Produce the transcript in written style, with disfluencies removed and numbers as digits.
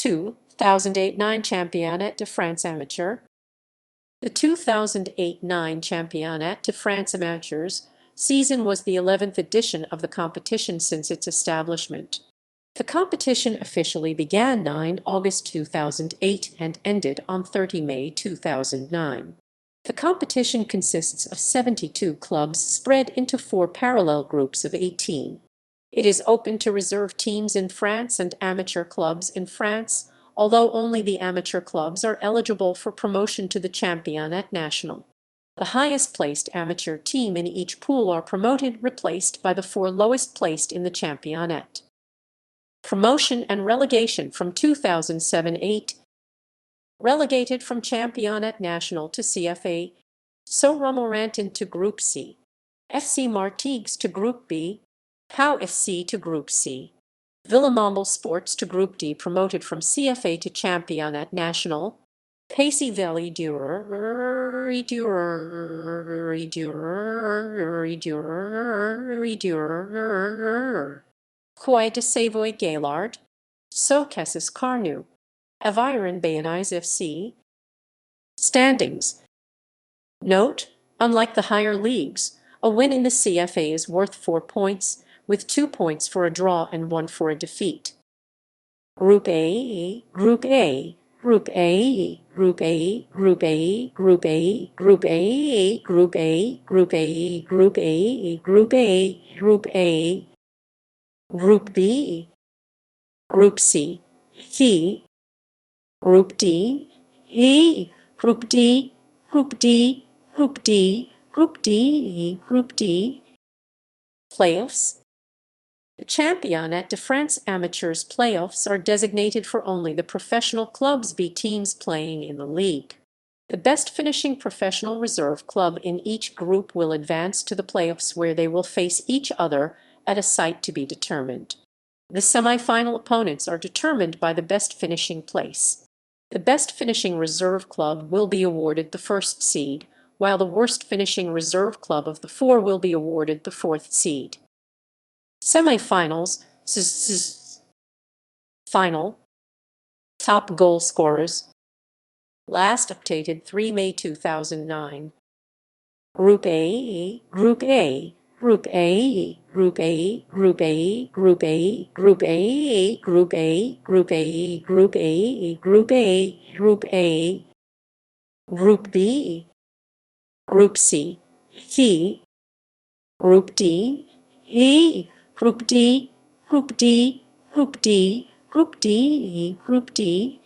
2008-9 Championnat de France Amateur. The 2008-9 Championnat de France Amateurs season was the 11th edition of the competition since its establishment. The competition officially began 9 August 2008 and ended on 30 May 2009. The competition consists of 72 clubs spread into 4 parallel groups of 18. It is open to reserve teams in France and amateur clubs in France, although only the amateur clubs are eligible for promotion to the Championnat National. The highest-placed amateur team in each pool are promoted, replaced by the 4 lowest-placed in the Championnat. Promotion and relegation from 2007-8. Relegated from Championnat National to CFA, Saint-Romuald to Group C, FC Martigues to Group B, Pau FC to Group C. Villemomble Sports to Group D promoted from CFA to Championnat National. Passy Valley Quai de Savoy Gaillard, Saucassis Carnu, Aviron Bayonnais FC. Standings. Note, unlike the higher leagues, a win in the CFA is worth 4 points, with 2 points for a draw and 1 for a defeat. Group A, Group A, Group A, Group A, Group A, Group A, Group A, Group A, Group A, Group A, Group A, Group A, Group B, Group C, D, Group D, E, Group D, Group D, Group D, Group D, Group D. Playoffs. The Championnat de France Amateurs playoffs are designated for only the professional clubs B teams playing in the league. The best finishing professional reserve club in each group will advance to the playoffs, where they will face each other at a site to be determined. The semi-final opponents are determined by the best finishing place. The best finishing reserve club will be awarded the first seed, while the worst finishing reserve club of the 4 will be awarded the 4th seed. Semi-finals. Final. Top goal scorers. Last updated 3 May 2009. Group A, Group A, Group A, Group A, Group A, Group A, Group A, Group A, Group A, Group A, Group A, Group A, Group B, Group C, D, Group D, E, Group D, Group D, Group D, Group D, Group D.